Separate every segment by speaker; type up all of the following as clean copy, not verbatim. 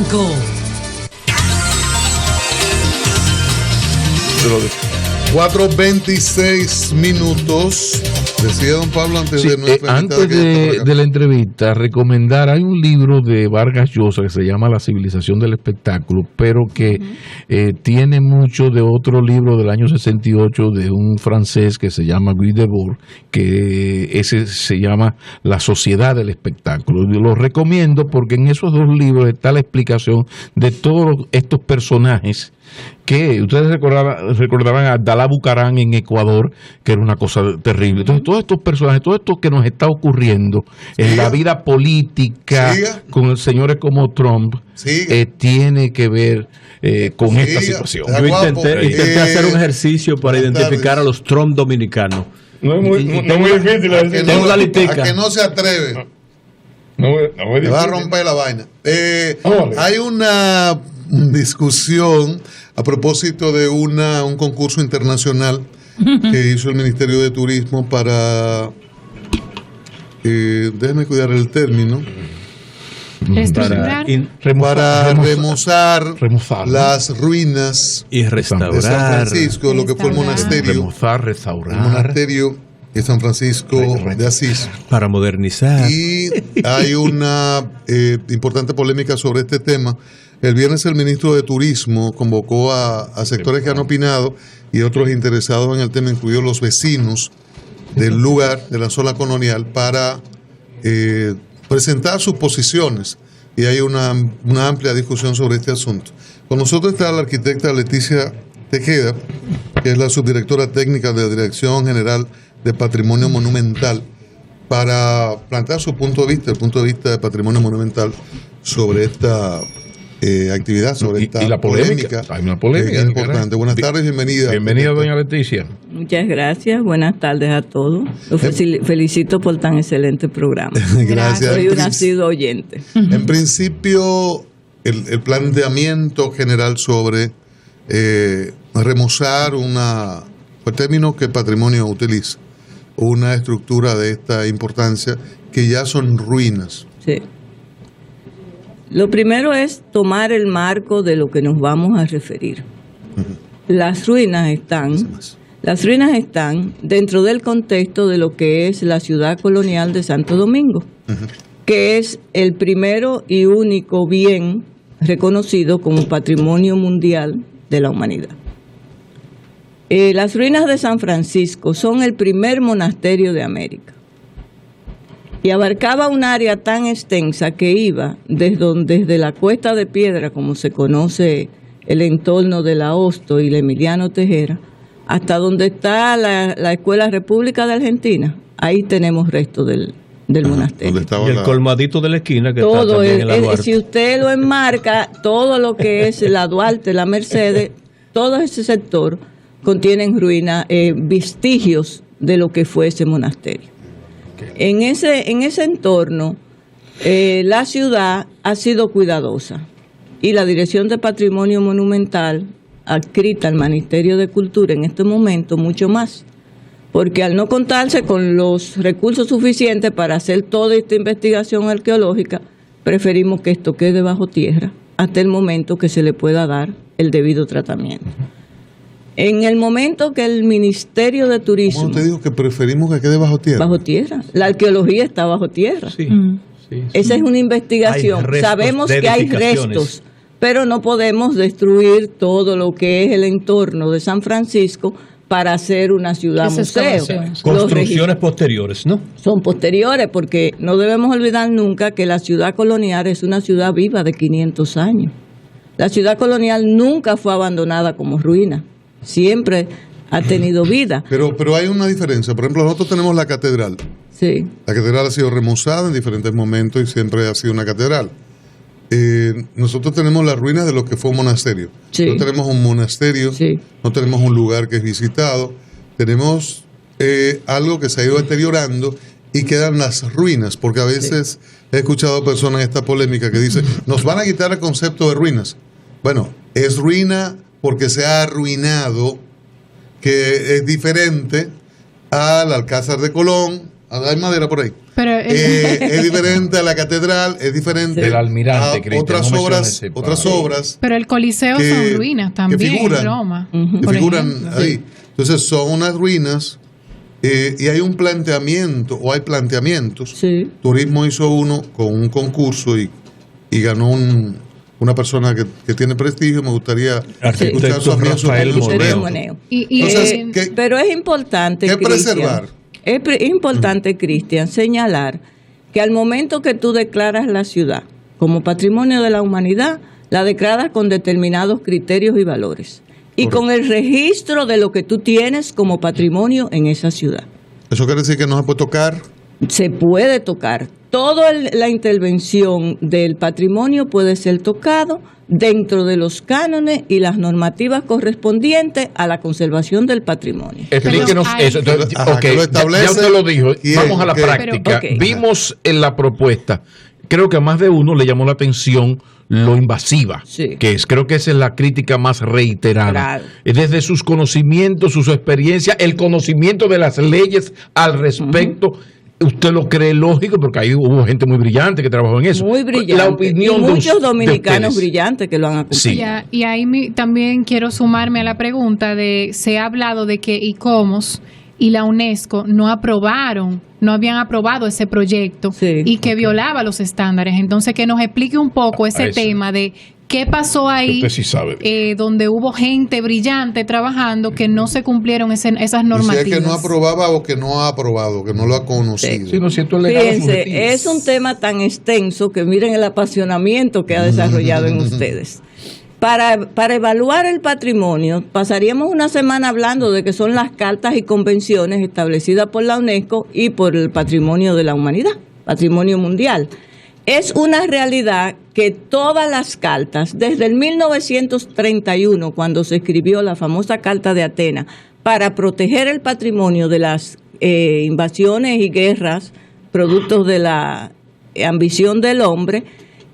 Speaker 1: 5.
Speaker 2: 4:26. Decía don Pablo antes de nuestra
Speaker 3: antes de la entrevista, recomendar, hay un libro de Vargas Llosa que se llama La civilización del espectáculo, pero que tiene mucho de otro libro del año 68 de un francés que se llama Guy Debord, que ese se llama La sociedad del espectáculo. Yo lo recomiendo porque en esos dos libros está la explicación de todos estos personajes que ustedes recordarán a Abdalá Bucaram en Ecuador, que era una cosa terrible. Entonces, todos estos personajes, todo esto que nos está ocurriendo en la vida política con señores como Trump, tiene que ver con esta situación.
Speaker 4: Yo intenté hacer un ejercicio para identificar a los Trump dominicanos.
Speaker 5: No es muy difícil.
Speaker 4: Tengo la listica.
Speaker 2: A que no se atreve. Me va a romper la vaina. Hay una discusión a propósito de un concurso internacional que hizo el Ministerio de Turismo para, déjeme cuidar el término, para remozar las ruinas
Speaker 4: y restaurar
Speaker 2: de San Francisco, lo que fue el monasterio,
Speaker 3: restaurar.
Speaker 2: El monasterio de San Francisco de Asís,
Speaker 4: para modernizar.
Speaker 2: Y hay una importante polémica sobre este tema. El viernes el ministro de Turismo convocó a sectores que han opinado y otros interesados en el tema, incluidos los vecinos del lugar, de la zona colonial, para presentar sus posiciones. Y hay una amplia discusión sobre este asunto. Con nosotros está la arquitecta Leticia Tejeda, que es la subdirectora técnica de la Dirección General de Patrimonio Monumental, para plantear su punto de vista, el punto de vista de Patrimonio Monumental sobre esta actividad, sobre esta
Speaker 3: y la polémica. Hay una polémica
Speaker 2: importante. Buenas tardes, bienvenida.
Speaker 3: Bienvenida, doña Leticia.
Speaker 6: Muchas gracias, buenas tardes a todos. Los felicito por tan excelente programa.
Speaker 2: Gracias.
Speaker 6: Soy un asiduo oyente.
Speaker 2: En principio, el planteamiento general sobre remozar el término que Patrimonio utiliza, una estructura de esta importancia que ya son ruinas.
Speaker 6: Sí. Lo primero es tomar el marco de lo que nos vamos a referir. Las ruinas están dentro del contexto de lo que es la ciudad colonial de Santo Domingo, que es el primero y único bien reconocido como Patrimonio Mundial de la Humanidad. Las ruinas de San Francisco son el primer monasterio de América y abarcaba un área tan extensa que iba desde la Cuesta de Piedra, como se conoce el entorno de la Hosto y la Emiliano Tejera, hasta donde está la Escuela República de Argentina. Ahí tenemos restos del monasterio.
Speaker 4: Y el colmadito de la esquina que
Speaker 6: todo
Speaker 4: está también en la Duarte.
Speaker 6: Si usted lo enmarca, todo lo que es la Duarte, la Mercedes, todo ese sector contienen ruinas, vestigios de lo que fue ese monasterio. En ese entorno, la ciudad ha sido cuidadosa y la Dirección de Patrimonio Monumental, adscrita al Ministerio de Cultura en este momento, mucho más, porque al no contarse con los recursos suficientes para hacer toda esta investigación arqueológica, preferimos que esto quede bajo tierra hasta el momento que se le pueda dar el debido tratamiento. En el momento que el Ministerio de Turismo...
Speaker 2: ¿Cómo te digo que preferimos que quede bajo tierra?
Speaker 6: Bajo tierra. La arqueología está bajo tierra.
Speaker 4: Sí.
Speaker 6: Esa es una investigación. Sabemos que hay restos, pero no podemos destruir todo lo que es el entorno de San Francisco para hacer una ciudad museo.
Speaker 4: Construcciones posteriores, ¿no?
Speaker 6: Son posteriores, porque no debemos olvidar nunca que la ciudad colonial es una ciudad viva de 500 años. La ciudad colonial nunca fue abandonada como ruina. Siempre ha tenido vida.
Speaker 2: Pero hay una diferencia. Por ejemplo, nosotros tenemos la catedral.
Speaker 6: Sí.
Speaker 2: La catedral ha sido remozada en diferentes momentos y siempre ha sido una catedral. Nosotros tenemos las ruinas de lo que fue un monasterio.
Speaker 6: Sí.
Speaker 2: No tenemos un monasterio,
Speaker 6: sí.
Speaker 2: No tenemos un lugar que es visitado. Tenemos algo que se ha ido deteriorando y quedan las ruinas, porque a veces he escuchado personas en esta polémica que dicen, nos van a quitar el concepto de ruinas. Bueno, es ruina porque se ha arruinado, que es diferente al Alcázar de Colón, Hay madera por ahí.
Speaker 1: Pero
Speaker 2: Es diferente a la catedral, es diferente
Speaker 3: El Almirante,
Speaker 2: a
Speaker 3: Cristian,
Speaker 2: otras
Speaker 3: no
Speaker 2: obras,
Speaker 3: menciones ese
Speaker 2: otras
Speaker 3: padre.
Speaker 2: obras
Speaker 1: Pero el Coliseo
Speaker 2: que-
Speaker 1: son ruinas también
Speaker 2: que figuran,
Speaker 1: en Roma.
Speaker 2: que
Speaker 1: por
Speaker 2: figuran
Speaker 1: ejemplo.
Speaker 2: ahí. Entonces son unas ruinas y hay un planteamiento, o hay planteamientos.
Speaker 6: Sí.
Speaker 2: Turismo hizo uno con un concurso y ganó una persona que tiene prestigio. Me gustaría
Speaker 4: Arquitecto
Speaker 2: escuchar también su
Speaker 4: Rafael
Speaker 2: opinión sobre
Speaker 6: Sería
Speaker 2: eso.
Speaker 6: Moneo.
Speaker 1: Y
Speaker 2: Entonces, ¿qué-
Speaker 6: Pero es importante,
Speaker 2: ¿Qué
Speaker 6: Cristian,
Speaker 2: preservar?
Speaker 6: Importante, Cristian, señalar que al momento que tú declaras la ciudad como patrimonio de la humanidad, la declaras con determinados criterios y valores. Y
Speaker 2: Correcto.
Speaker 6: con el registro de lo que tú tienes como patrimonio en esa ciudad.
Speaker 2: Eso quiere decir que no se puede tocar.
Speaker 6: Se puede tocar. Toda la intervención del patrimonio puede ser tocado dentro de los cánones y las normativas correspondientes a la conservación del patrimonio.
Speaker 3: Explíquenos
Speaker 1: Pero hay-
Speaker 3: eso. Entonces,
Speaker 2: Ajá,
Speaker 3: ok,
Speaker 2: que lo establece.
Speaker 3: ya usted lo dijo.
Speaker 2: ¿Quién?
Speaker 3: Vamos a la
Speaker 2: ¿Qué?
Speaker 3: práctica.
Speaker 6: Pero, ok.
Speaker 3: Vimos en la propuesta, creo que a más de uno le llamó la atención lo invasiva,
Speaker 6: Sí.
Speaker 3: que es, creo que esa es la crítica más reiterada.
Speaker 6: Claro.
Speaker 3: Desde sus conocimientos, su experiencia, el conocimiento de las leyes al respecto. ¿Usted lo cree lógico? Porque ahí hubo gente muy brillante que trabajó en eso.
Speaker 6: Muy brillante.
Speaker 3: La opinión
Speaker 6: y
Speaker 3: de
Speaker 6: muchos
Speaker 3: us- de
Speaker 6: dominicanos
Speaker 3: ustedes.
Speaker 6: brillantes que lo han acompañado.
Speaker 3: Sí.
Speaker 1: Y ahí también quiero sumarme a la pregunta de, se ha hablado de que ICOMOS y la UNESCO no habían aprobado ese proyecto
Speaker 6: Sí.
Speaker 1: y que violaba los estándares. Entonces, que nos explique un poco ese
Speaker 3: eso.
Speaker 1: tema de qué pasó ahí,
Speaker 3: Usted sí sabe.
Speaker 1: donde hubo gente brillante trabajando que no se cumplieron esas
Speaker 2: Decía
Speaker 1: normativas.
Speaker 2: que no aprobaba o que no ha aprobado, que no lo ha conocido.
Speaker 3: Sí, no siento el legado
Speaker 6: Fíjense,
Speaker 3: subjetivo.
Speaker 6: es un tema tan extenso que miren el apasionamiento que ha desarrollado en ustedes. Para evaluar el patrimonio, pasaríamos una semana hablando de que son las cartas y convenciones establecidas por la UNESCO y por el patrimonio de la humanidad, patrimonio mundial. Es una realidad que todas las cartas, desde el 1931, cuando se escribió la famosa Carta de Atenas, para proteger el patrimonio de las invasiones y guerras, productos de la ambición del hombre,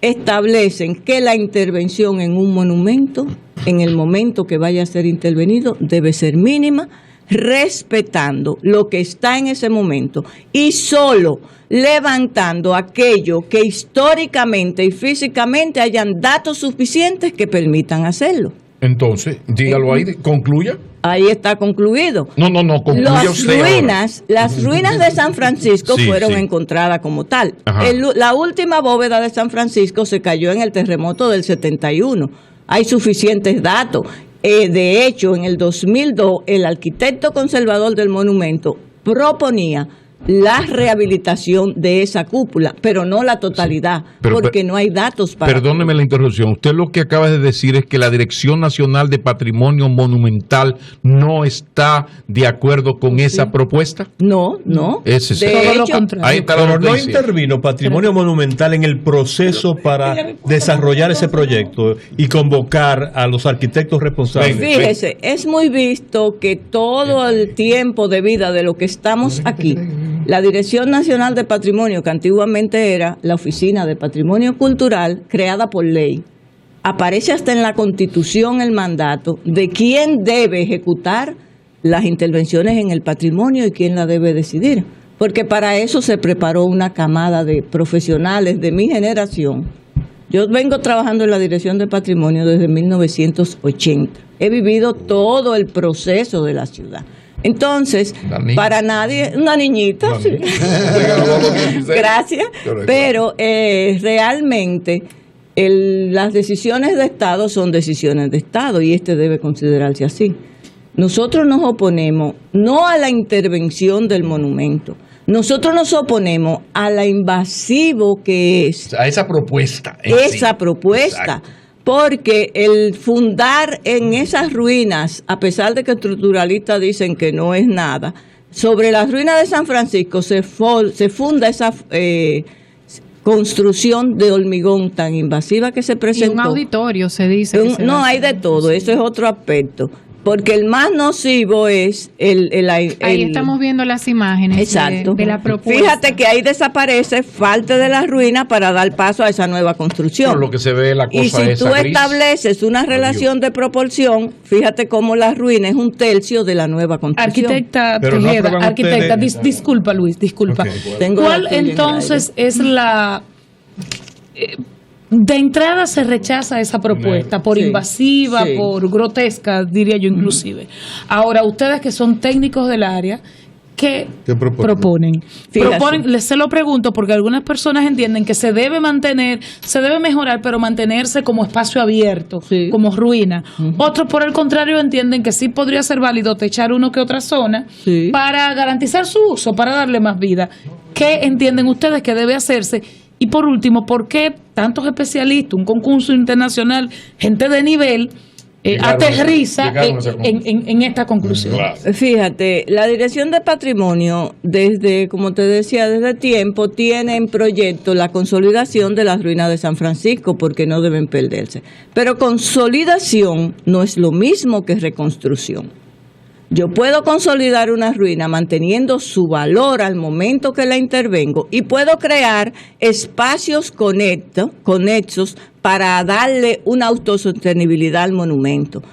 Speaker 6: establecen que la intervención en un monumento, en el momento que vaya a ser intervenido, debe ser mínima, respetando lo que está en ese momento y solo levantando aquello que históricamente y físicamente hayan datos suficientes que permitan hacerlo.
Speaker 3: Entonces, dígalo ahí, concluya.
Speaker 6: Ahí está concluido.
Speaker 3: No, concluya
Speaker 6: Las
Speaker 3: usted ahora.
Speaker 6: las ruinas de San Francisco
Speaker 3: Sí,
Speaker 6: fueron
Speaker 3: sí.
Speaker 6: encontradas como tal.
Speaker 3: Ajá.
Speaker 6: La última bóveda de San Francisco se cayó en el terremoto del 71. Hay suficientes datos. De hecho, en el 2002, el arquitecto conservador del monumento proponía la rehabilitación de esa cúpula, pero no la totalidad,
Speaker 3: Pero,
Speaker 6: porque no hay datos para...
Speaker 3: Perdóneme la interrupción. Usted lo que acaba de decir es que la Dirección Nacional de Patrimonio Monumental no está de acuerdo con esa propuesta.
Speaker 6: No.
Speaker 3: Ese es
Speaker 6: De
Speaker 1: todo lo
Speaker 6: hecho,
Speaker 1: contrario.
Speaker 3: Ahí está la
Speaker 4: Pero no
Speaker 3: noticia.
Speaker 4: intervino Patrimonio Monumental en el proceso para desarrollar ese proyecto y convocar a los arquitectos responsables.
Speaker 6: fíjese, es muy visto que todo el tiempo de vida de lo que estamos aquí, la Dirección Nacional de Patrimonio, que antiguamente era la Oficina de Patrimonio Cultural, creada por ley, aparece hasta en la Constitución el mandato de quién debe ejecutar las intervenciones en el patrimonio y quién la debe decidir. Porque para eso se preparó una camada de profesionales de mi generación. Yo vengo trabajando en la Dirección de Patrimonio desde 1980. He vivido todo el proceso de la ciudad. Entonces,
Speaker 3: Una niña.
Speaker 6: para nadie, una niñita, sí. Gracias,
Speaker 3: Correcto.
Speaker 6: pero realmente las decisiones de Estado son decisiones de Estado y debe considerarse así. Nosotros nos oponemos no a la intervención del monumento, nosotros nos oponemos a la invasivo que es
Speaker 3: A esa propuesta. en
Speaker 6: esa
Speaker 3: sí.
Speaker 6: propuesta.
Speaker 3: Exacto.
Speaker 6: Porque el fundar en esas ruinas, a pesar de que estructuralistas dicen que no es nada, sobre las ruinas de San Francisco se funda esa construcción de hormigón tan invasiva que se
Speaker 1: Y
Speaker 6: presentó.
Speaker 1: un auditorio, se dice. que se va
Speaker 6: No,
Speaker 1: a
Speaker 6: hay
Speaker 1: hacer.
Speaker 6: de todo, eso es otro aspecto. Porque el más nocivo es
Speaker 1: Ahí estamos viendo las imágenes
Speaker 6: exacto.
Speaker 1: de la propuesta.
Speaker 6: Fíjate que ahí desaparece parte de la ruina para dar paso a esa nueva construcción.
Speaker 3: Pero lo que se ve la cosa
Speaker 6: y si
Speaker 3: esa
Speaker 6: tú
Speaker 3: gris.
Speaker 6: estableces una relación de proporción, fíjate cómo la ruina es un tercio de la nueva construcción.
Speaker 7: Arquitecta
Speaker 4: Pero no
Speaker 7: Tejeda,
Speaker 4: aprueban
Speaker 7: arquitecta,
Speaker 4: ustedes-
Speaker 7: disculpa Luis, disculpa.
Speaker 4: Ok.
Speaker 6: Tengo
Speaker 7: ¿Cuál
Speaker 6: la tuya en el
Speaker 7: entonces es la... de entrada se rechaza esa propuesta por
Speaker 6: Sí,
Speaker 7: invasiva,
Speaker 6: sí.
Speaker 7: por grotesca, diría yo inclusive. Ahora, ustedes que son técnicos del área, ¿qué
Speaker 2: ¿Qué proponen?
Speaker 6: Fíjate.
Speaker 7: Se lo pregunto porque algunas personas entienden que se debe mantener, se debe mejorar, pero mantenerse como espacio abierto,
Speaker 6: Sí.
Speaker 7: como ruina. Otros, por el contrario, entienden que sí podría ser válido techar uno que otra zona
Speaker 6: Sí.
Speaker 7: para garantizar su uso, para darle más vida. ¿Qué entienden ustedes que debe hacerse? Y por último, ¿por qué tantos especialistas, un concurso internacional, gente de nivel, aterriza
Speaker 3: llegaron a esa conclusión?
Speaker 7: en esta conclusión?
Speaker 6: Fíjate, la Dirección de Patrimonio, desde, como te decía, desde tiempo, tiene en proyecto la consolidación de las ruinas de San Francisco, porque no deben perderse. Pero consolidación no es lo mismo que reconstrucción. Yo puedo consolidar una ruina manteniendo su valor al momento que la intervengo y puedo crear espacios conexos para darle una autosostenibilidad al monumento,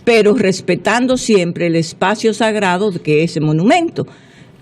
Speaker 6: pero respetando siempre el espacio sagrado que es ese monumento.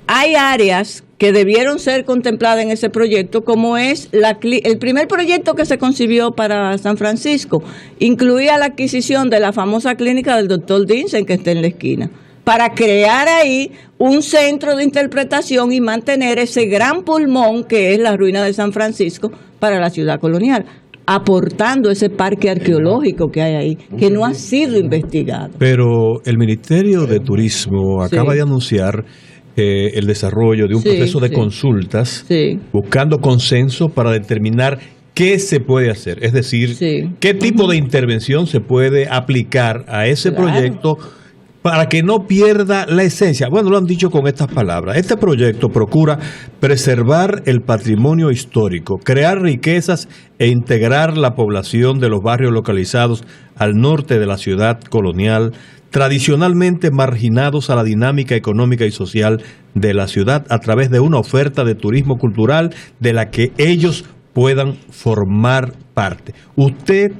Speaker 6: Hay áreas que debieron ser contempladas en ese proyecto, como es el primer proyecto que se concibió para San Francisco, incluía la adquisición de la famosa clínica del Dr. Dinsen, que está en la esquina, para crear ahí un centro de interpretación y mantener ese gran pulmón que es la ruina de San Francisco para la ciudad colonial, aportando ese parque arqueológico que hay ahí, que no ha sido investigado.
Speaker 4: Pero el Ministerio de Turismo acaba
Speaker 6: Sí.
Speaker 4: de anunciar el desarrollo de un
Speaker 6: Sí,
Speaker 4: proceso de
Speaker 6: sí.
Speaker 4: consultas
Speaker 6: Sí.
Speaker 4: buscando consenso para determinar qué se puede hacer, es decir,
Speaker 6: Sí.
Speaker 4: qué tipo de intervención se puede aplicar a ese
Speaker 6: Claro.
Speaker 4: proyecto para que no pierda la esencia. Bueno, lo han dicho con estas palabras. Este proyecto procura preservar el patrimonio histórico, crear riquezas e integrar la población de los barrios localizados al norte de la ciudad colonial, tradicionalmente marginados a la dinámica económica y social de la ciudad a través de una oferta de turismo cultural de la que ellos puedan formar parte. ¿Usted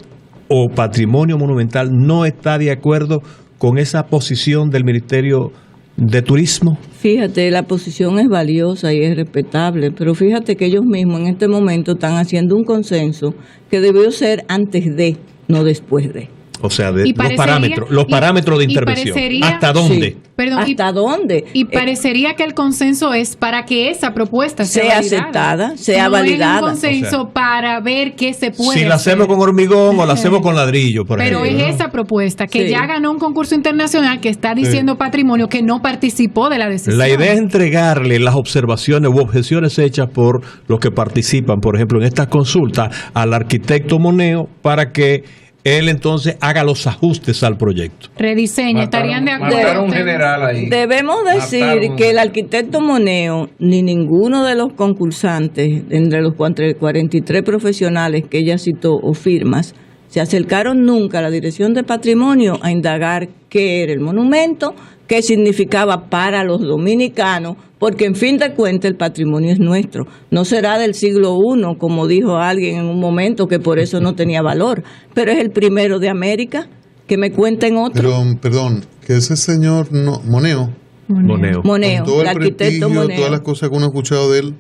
Speaker 4: o Patrimonio Monumental no está de acuerdo con esa posición del Ministerio de Turismo?
Speaker 6: Fíjate, la posición es valiosa y es respetable, pero fíjate que ellos mismos en este momento están haciendo un consenso que debió ser antes de, no después de.
Speaker 4: O sea, de
Speaker 1: Y
Speaker 4: los
Speaker 1: parecería-
Speaker 4: parámetros de
Speaker 1: y
Speaker 4: intervención.
Speaker 1: parecería-
Speaker 4: ¿Hasta dónde?
Speaker 6: Sí.
Speaker 1: Perdón,
Speaker 6: ¿Hasta dónde?
Speaker 1: Y parecería que el consenso es para que esa propuesta sea
Speaker 6: Sea
Speaker 1: validada.
Speaker 6: aceptada, sea
Speaker 1: no
Speaker 6: validada.
Speaker 1: Es un consenso
Speaker 4: O sea,
Speaker 1: para ver qué se puede
Speaker 4: Si la hacemos
Speaker 1: hacer.
Speaker 4: con hormigón o la hacemos con ladrillo, por
Speaker 1: Pero
Speaker 4: ejemplo.
Speaker 1: es esa propuesta que
Speaker 6: Sí.
Speaker 1: ya ganó un concurso internacional que está diciendo Patrimonio que no participó de la decisión.
Speaker 4: La idea es entregarle las observaciones u objeciones hechas por los que participan, por ejemplo, en estas consultas, al arquitecto Moneo para que él entonces haga los ajustes al proyecto.
Speaker 1: Rediseña, estarían de acuerdo.
Speaker 3: Mataron un general ahí.
Speaker 6: Debemos decir
Speaker 3: Mataron.
Speaker 6: que el arquitecto Moneo, ni ninguno de los concursantes, entre los 43 profesionales que ella citó o firmas, se acercaron nunca a la Dirección de Patrimonio a indagar qué era el monumento, qué significaba para los dominicanos, porque en fin de cuentas el patrimonio es nuestro. No será del siglo I, como dijo alguien en un momento, que por eso no tenía valor, pero es el primero de América. Que me cuenten otro.
Speaker 2: Pero, perdón, que ese señor Moneo,
Speaker 4: Moneo.
Speaker 6: Moneo,
Speaker 2: con todo
Speaker 6: el
Speaker 2: el
Speaker 6: arquitecto
Speaker 2: prestigio,
Speaker 6: Moneo.
Speaker 2: todas las cosas que uno ha escuchado de él,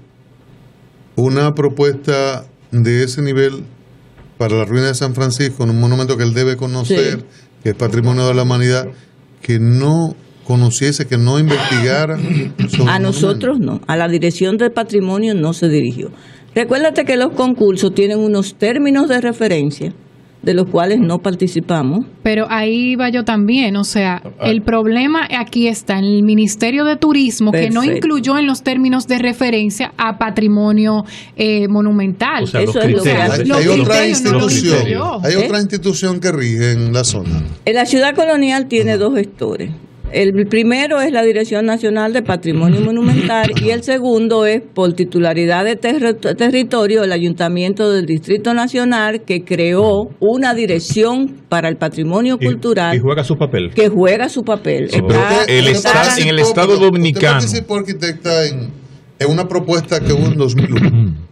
Speaker 2: una propuesta de ese nivel para la ruina de San Francisco, en un monumento que él debe conocer,
Speaker 6: Sí.
Speaker 2: que es patrimonio de la humanidad, que no conociese, que no investigara sobre
Speaker 6: A
Speaker 2: el
Speaker 6: nosotros
Speaker 2: monumento.
Speaker 6: no, a la Dirección de Patrimonio no se dirigió. Recuérdate que los concursos tienen unos términos de referencia de los cuales no participamos.
Speaker 1: Pero ahí va yo también, o sea, el problema aquí está en el Ministerio de Turismo, que no
Speaker 6: Perfecto.
Speaker 1: incluyó en los términos de referencia a patrimonio monumental.
Speaker 4: O sea,
Speaker 6: Eso
Speaker 4: los
Speaker 6: es lo que
Speaker 4: criterios.
Speaker 6: hace.
Speaker 1: Los
Speaker 2: Hay otra
Speaker 1: criterios no los
Speaker 2: institución,
Speaker 1: incluyó.
Speaker 2: hay otra institución que rige en la zona.
Speaker 6: En la ciudad colonial tiene dos gestores. El primero es la Dirección Nacional de Patrimonio Monumental y el segundo es, por titularidad de territorio, el Ayuntamiento del Distrito Nacional, que creó una dirección para el patrimonio cultural.
Speaker 4: Y juega su papel.
Speaker 6: Que juega su papel.
Speaker 3: Sí, pero en el Estado Dominicano.
Speaker 2: ¿Usted participó, arquitecta, en una propuesta que hubo en 2001?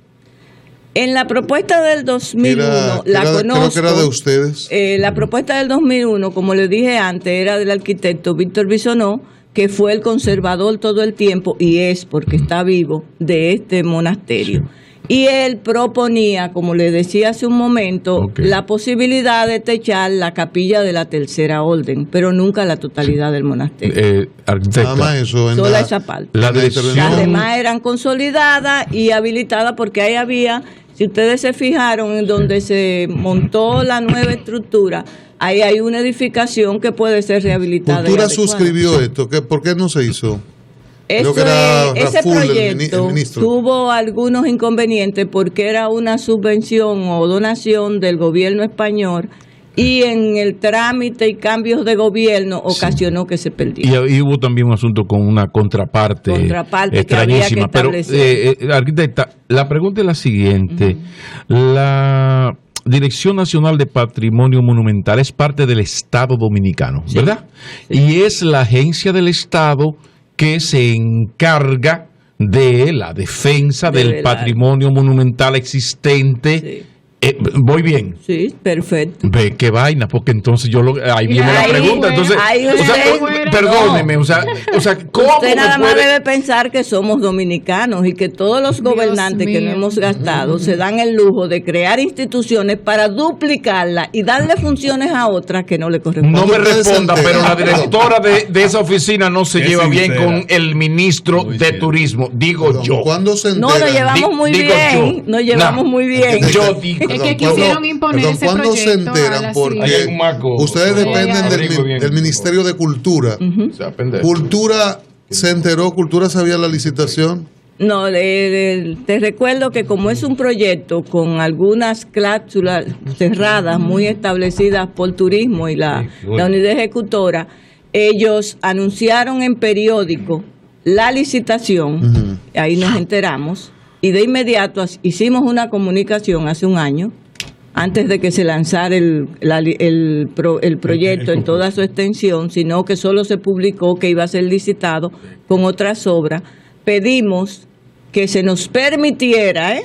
Speaker 6: En la propuesta del 2001, conozco.
Speaker 2: Creo que era de ustedes.
Speaker 6: La propuesta del 2001, como le dije antes, era del arquitecto Víctor Bisonó, que fue el conservador todo el tiempo, y es porque está vivo, de este monasterio. Y él proponía, como le decía hace un momento, la posibilidad de techar la capilla de la Tercera Orden, pero nunca la totalidad del monasterio.
Speaker 2: Nada más eso.
Speaker 6: Solo esa parte.
Speaker 3: Las
Speaker 6: demás eran consolidadas y habilitadas porque ahí había, si ustedes se fijaron en donde se montó la nueva estructura, ahí hay una edificación que puede ser rehabilitada.
Speaker 2: ¿Cultura suscribió esto? ¿Por qué no se hizo?
Speaker 6: Ese proyecto tuvo algunos inconvenientes porque era una subvención o donación del gobierno español y en el trámite y cambios de gobierno ocasionó que se perdiera.
Speaker 3: Y hubo también un asunto con una contraparte extrañísima.
Speaker 6: Que había que establecer.
Speaker 3: Pero, arquitecta, la pregunta es la siguiente. La Dirección Nacional de Patrimonio Monumental es parte del Estado Dominicano, ¿verdad? Sí. Y es la agencia del Estado que se encarga de la defensa del patrimonio monumental existente. Sí. ¿Voy bien?
Speaker 6: Sí, perfecto.
Speaker 3: Ve qué vaina, porque entonces ahí viene la pregunta. Entonces, perdóneme, ¿cómo
Speaker 6: usted nada más debe pensar que somos dominicanos y que todos los gobernantes que no hemos gastado se dan el lujo de crear instituciones para duplicarla y darle funciones a otras que no le corresponden?
Speaker 3: No me responda, pero la directora de esa oficina no se lleva bien con el ministro de Turismo, digo yo.
Speaker 2: ¿Cuándo se enteran?
Speaker 6: No, nos llevamos muy bien. Nos llevamos muy bien.
Speaker 3: Yo digo.
Speaker 1: Es que quisieron imponer ese
Speaker 2: ¿cuándo
Speaker 1: proyecto
Speaker 2: se enteran? Porque ustedes dependen del Ministerio de Cultura. ¿Cultura se enteró? ¿Cultura sabía la licitación?
Speaker 6: No, te recuerdo que como es un proyecto con algunas cláusulas cerradas muy establecidas por Turismo y la unidad ejecutora, ellos anunciaron en periódico la licitación, ahí nos enteramos. Y de inmediato hicimos una comunicación hace un año, antes de que se lanzara el proyecto en toda su extensión, sino que solo se publicó que iba a ser licitado con otras obras. Pedimos que se nos permitiera,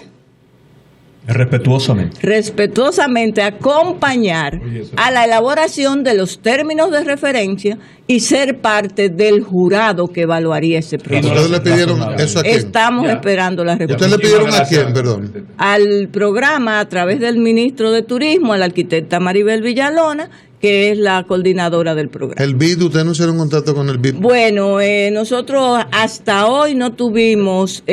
Speaker 6: respetuosamente acompañar a la elaboración de los términos de referencia y ser parte del jurado que evaluaría ese proyecto.
Speaker 2: ¿Ustedes le pidieron eso a quién?
Speaker 6: Estamos esperando la respuesta.
Speaker 2: ¿Ustedes le pidieron a quién, perdón?
Speaker 6: Al programa a través del ministro de Turismo, a la arquitecta Maribel Villalona, que es la coordinadora del programa.
Speaker 2: ¿El BID? ¿Ustedes no hicieron contacto con el BID?
Speaker 6: Bueno, nosotros hasta hoy no tuvimos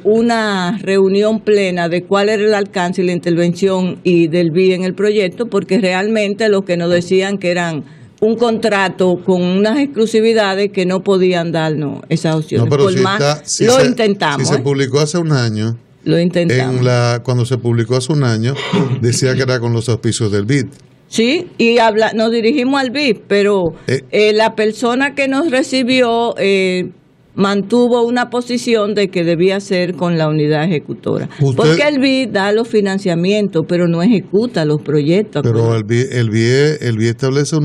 Speaker 6: una reunión plena de cuál era el alcance y la intervención y del BID en el proyecto, porque realmente lo que nos decían que eran un contrato con unas exclusividades que no podían darnos esas opciones.
Speaker 2: No, pero
Speaker 6: por más, lo intentamos.
Speaker 2: Si se publicó hace un año,
Speaker 6: lo intentamos.
Speaker 2: Cuando se publicó hace un año, decía que era con los auspicios del BID.
Speaker 6: Sí, y nos dirigimos al BID, pero la persona que nos recibió mantuvo una posición de que debía ser con la unidad ejecutora. Porque el BID da los financiamientos, pero no ejecuta los proyectos.
Speaker 2: Pero el BID establece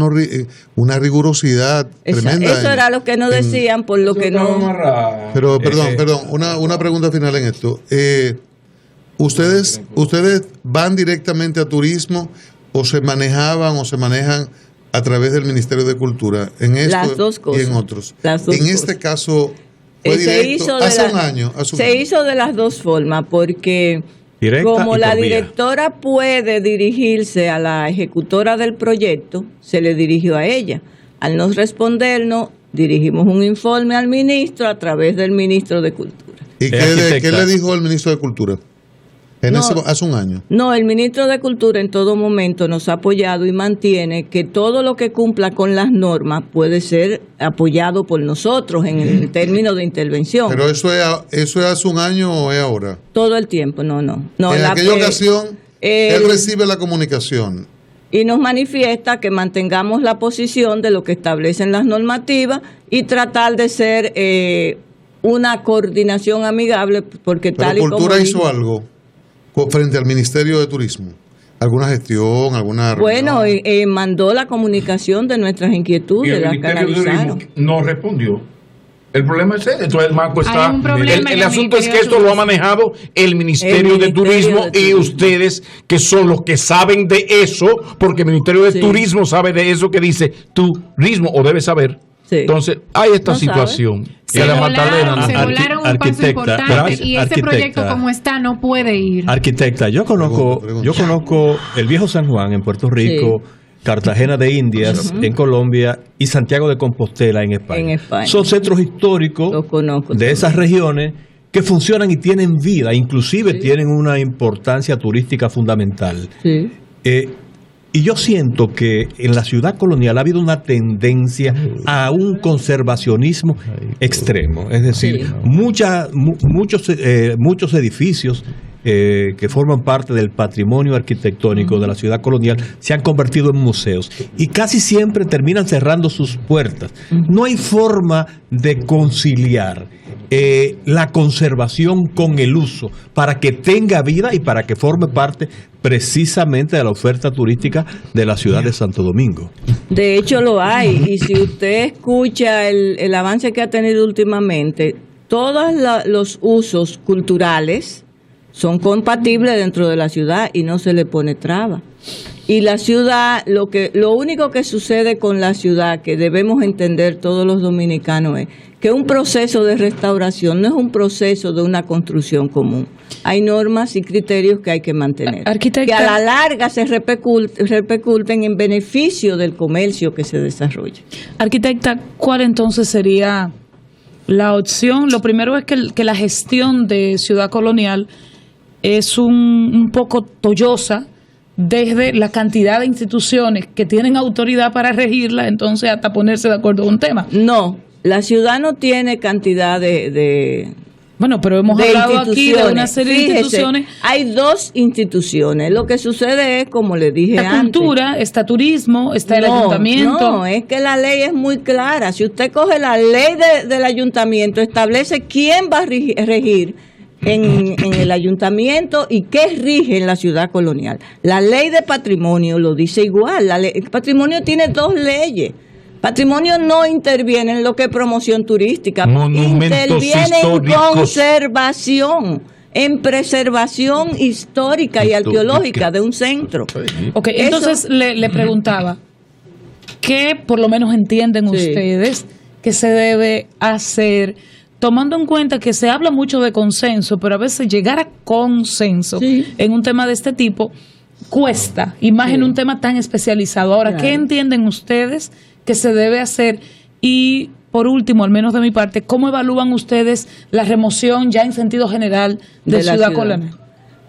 Speaker 2: una rigurosidad tremenda.
Speaker 6: Eso era lo que nos decían, por lo que no...
Speaker 2: Pero, perdón, una pregunta final en esto. ¿Ustedes van directamente a Turismo o se manejaban o se manejan a través del Ministerio de Cultura en esto
Speaker 6: las dos cosas,
Speaker 2: y en otros?
Speaker 6: En
Speaker 2: este caso fue directo hace un año.
Speaker 6: Hizo de las dos formas porque como la directora puede dirigirse a la ejecutora del proyecto, se le dirigió a ella. Al no respondernos, dirigimos un informe al ministro a través del ministro de Cultura.
Speaker 2: ¿Y qué le dijo el ministro de Cultura? Hace un año.
Speaker 6: No, el ministro de Cultura en todo momento nos ha apoyado y mantiene que todo lo que cumpla con las normas puede ser apoyado por nosotros en el término de intervención.
Speaker 2: ¿Pero eso es hace un año o es ahora?
Speaker 6: Todo el tiempo, no.
Speaker 2: En aquella ocasión, él recibe la comunicación
Speaker 6: y nos manifiesta que mantengamos la posición de lo que establecen las normativas y tratar de ser una coordinación amigable, porque
Speaker 2: Pero
Speaker 6: tal y como
Speaker 2: Cultura
Speaker 6: dijo,
Speaker 2: hizo algo frente al Ministerio de Turismo. ¿Alguna gestión, alguna
Speaker 6: bueno,
Speaker 2: reunión?
Speaker 6: mandó la comunicación de nuestras
Speaker 3: Y
Speaker 6: inquietudes,
Speaker 3: el
Speaker 6: las
Speaker 3: Ministerio de
Speaker 6: canalizaron.
Speaker 3: Turismo no respondió. El problema es ese. Entonces, Marco, está.
Speaker 1: Hay un problema
Speaker 3: El
Speaker 1: en el
Speaker 3: asunto es que
Speaker 1: Ministerio de
Speaker 3: esto lo ha
Speaker 1: Turismo.
Speaker 3: manejado el Ministerio
Speaker 6: El
Speaker 3: de
Speaker 6: Ministerio
Speaker 3: Turismo
Speaker 6: de
Speaker 3: y
Speaker 6: Turismo.
Speaker 3: ustedes, que son los que saben de eso, porque el Ministerio de
Speaker 6: Sí.
Speaker 3: Turismo sabe de eso que dice turismo, o debe saber.
Speaker 6: Sí.
Speaker 3: Entonces, hay esta
Speaker 6: No sabe.
Speaker 3: situación.
Speaker 1: Se
Speaker 3: Y a la
Speaker 1: volaron
Speaker 3: Magdalena,
Speaker 1: se
Speaker 4: Arqui-
Speaker 1: volaron un paso
Speaker 4: arquitecta,
Speaker 1: importante
Speaker 4: gracias,
Speaker 1: y ese
Speaker 4: arquitecta.
Speaker 1: proyecto como está no puede ir.
Speaker 4: Arquitecta, yo conozco el viejo San Juan en Puerto Rico, Cartagena de Indias en Colombia y Santiago de Compostela en España.
Speaker 6: En España.
Speaker 4: Son centros históricos
Speaker 6: Los conozco
Speaker 4: de
Speaker 6: también.
Speaker 4: esas regiones que funcionan y tienen vida, inclusive tienen una importancia turística fundamental.
Speaker 6: Sí.
Speaker 4: Y yo siento que en la ciudad colonial ha habido una tendencia a un conservacionismo extremo. Es decir,
Speaker 6: Sí.
Speaker 4: muchos edificios que forman parte del patrimonio arquitectónico de la ciudad colonial se han convertido en museos y casi siempre terminan cerrando sus puertas. No hay forma de conciliar la conservación con el uso para que tenga vida y para que forme parte precisamente de la oferta turística de la ciudad de Santo Domingo.
Speaker 6: De hecho lo hay, y si usted escucha el avance que ha tenido últimamente, todos los usos culturales son compatibles dentro de la ciudad y no se le pone traba. Y la ciudad, lo único que sucede con la ciudad, que debemos entender todos los dominicanos, es que un proceso de restauración no es un proceso de una construcción común. Hay normas y criterios que hay que mantener,
Speaker 7: Arquitecta.
Speaker 6: que a la larga se repercuten en beneficio del comercio que se desarrolla.
Speaker 7: Arquitecta, ¿cuál entonces sería la opción? Lo primero es que la gestión de Ciudad Colonial es un poco tollosa desde la cantidad de instituciones que tienen autoridad para regirla, entonces hasta ponerse de acuerdo con un tema.
Speaker 6: No, la ciudad no tiene cantidad de
Speaker 7: Bueno, pero hemos hablado aquí de una serie de
Speaker 6: Fíjese,
Speaker 7: instituciones.
Speaker 6: hay dos instituciones. Lo que sucede es, como le dije
Speaker 7: Está
Speaker 6: antes,
Speaker 7: cultura, está turismo, está el ayuntamiento.
Speaker 6: No, es que la ley es muy clara. Si usted coge la ley del ayuntamiento, establece quién va a regir en el ayuntamiento y qué rige en la ciudad colonial. La ley de patrimonio lo dice igual. El patrimonio tiene dos leyes. Patrimonio no interviene en lo que es promoción turística,
Speaker 3: Monumentos
Speaker 6: interviene en
Speaker 3: históricos.
Speaker 6: conservación, en preservación histórica y arqueológica de un centro.
Speaker 7: Ok,
Speaker 6: Eso-
Speaker 7: entonces le preguntaba, ¿qué por lo menos entienden
Speaker 6: Sí.
Speaker 7: ustedes que se debe hacer, tomando en cuenta que se habla mucho de consenso, pero a veces llegar a consenso
Speaker 6: Sí.
Speaker 7: en un tema de este tipo cuesta, y más
Speaker 6: Sí.
Speaker 7: en un tema tan especializado? Ahora,
Speaker 6: Claro.
Speaker 7: ¿qué entienden ustedes que se debe hacer? Y por último, al menos de mi parte, ¿cómo evalúan ustedes la remoción ya en sentido general de
Speaker 6: la
Speaker 7: Ciudad Colonial?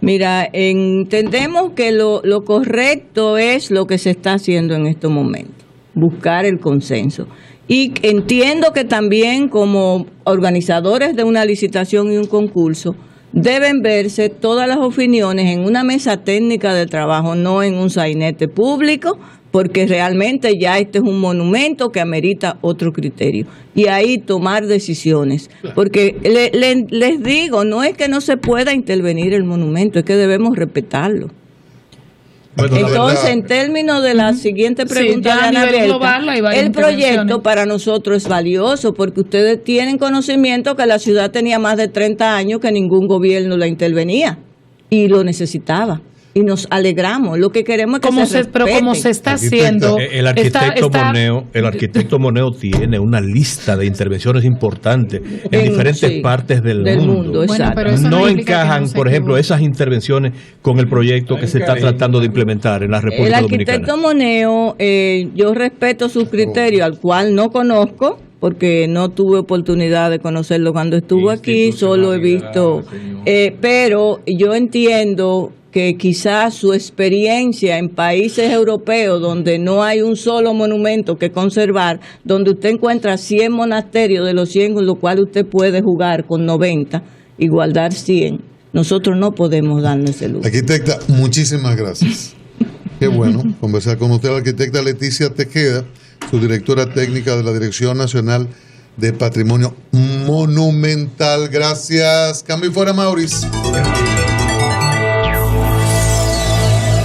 Speaker 6: Mira, entendemos que lo correcto es lo que se está haciendo en estos momentos, buscar el consenso. Y entiendo que también como organizadores de una licitación y un concurso, deben verse todas las opiniones en una mesa técnica de trabajo, no en un sainete público, porque realmente ya este es un monumento que amerita otro criterio. Y ahí tomar decisiones. Porque les digo, no es que no se pueda intervenir el monumento, es que debemos respetarlo.
Speaker 2: Bueno, la
Speaker 6: Entonces,
Speaker 2: verdad-
Speaker 6: en términos de la siguiente
Speaker 7: Sí,
Speaker 6: pregunta
Speaker 7: ya
Speaker 6: de
Speaker 7: a
Speaker 6: Ana
Speaker 7: nivel
Speaker 6: Belka,
Speaker 7: global hay varias
Speaker 6: el proyecto
Speaker 7: intervenciones.
Speaker 6: para nosotros es valioso porque ustedes tienen conocimiento que la ciudad tenía más de 30 años que ningún gobierno la intervenía y lo necesitaba. Y nos alegramos. Lo que queremos es que
Speaker 7: Pero como se está haciendo,
Speaker 4: El arquitecto Moneo tiene una lista de intervenciones importantes en diferentes
Speaker 6: sí,
Speaker 4: partes del mundo.
Speaker 1: Bueno,
Speaker 6: exacto.
Speaker 1: pero eso
Speaker 4: No
Speaker 1: implica que
Speaker 4: encajan,
Speaker 1: no se
Speaker 4: por ejemplo,
Speaker 1: equivoque.
Speaker 4: esas intervenciones con el proyecto que se está tratando de implementar en la
Speaker 6: El
Speaker 4: República
Speaker 6: arquitecto
Speaker 4: Dominicana.
Speaker 6: Moneo, yo respeto su criterio, al cual no conozco, porque no tuve oportunidad de conocerlo cuando estuvo aquí, solo he visto, pero yo entiendo que quizás su experiencia en países europeos donde no hay un solo monumento que conservar, donde usted encuentra 100 monasterios de los 100 con los cuales usted puede jugar con 90 y guardar 100, nosotros no podemos darnos ese lujo.
Speaker 2: Arquitecta, muchísimas gracias. Qué bueno conversar con usted, la arquitecta Leticia Tejeda, su directora técnica de la Dirección Nacional de Patrimonio Monumental. Gracias. Cambio y fuera, Maurice.